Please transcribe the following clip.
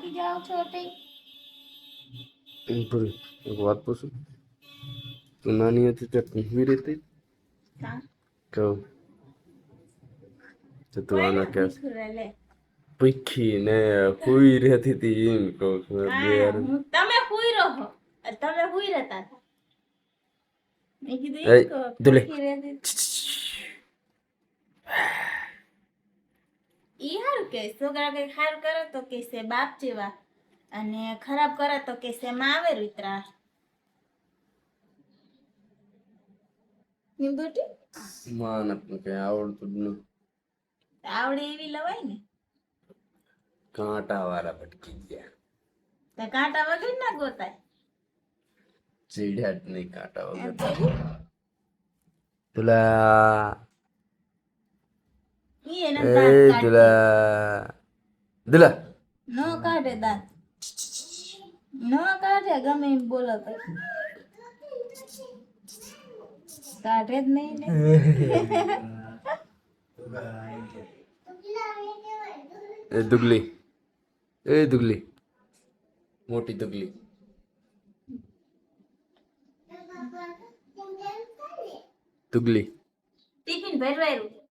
થાકી જાવ છો તે ભૂલ એક વાત પૂછું તું નાની હતી ત્યારે ઊંઘી રહેતી કા કહું તો તું કોઈ આના ના કે પૂછું લે પીખી ને હુઈ રહેતી હતી એમ કહું છું બે હા યાર તમે હુઈ રહો તમે હુઈ રહેતા હતા મેં કીધું એ ઈ દુલે પૂછી રહેતી ઈ હારું કે છોકરા કઈ સારું કરે તો કે છે બાપ જેવા અને ખરાબ કરે તો કે છે માં આવે રૂતરા નિંબુટી માને પણ કઈ આવડતું જ નહીં આવડે એવી લવાય ને કાંટા વાળા ભટકી ગયા તો કાંટા વગર ના ગોતાય ચીડ્યા જ નહીં કાંટા એમ વગર કહ્યું. તુલા ઈ એના એ દાંત કાઢે તુલા દુલા નો કાઢે દાંત નો કાઢે ગમે એમ બોલો તો કાઢે જ નહીં ને એ દુગલી મોટી દુગલી દુગલી ટિફિન ભરવાયું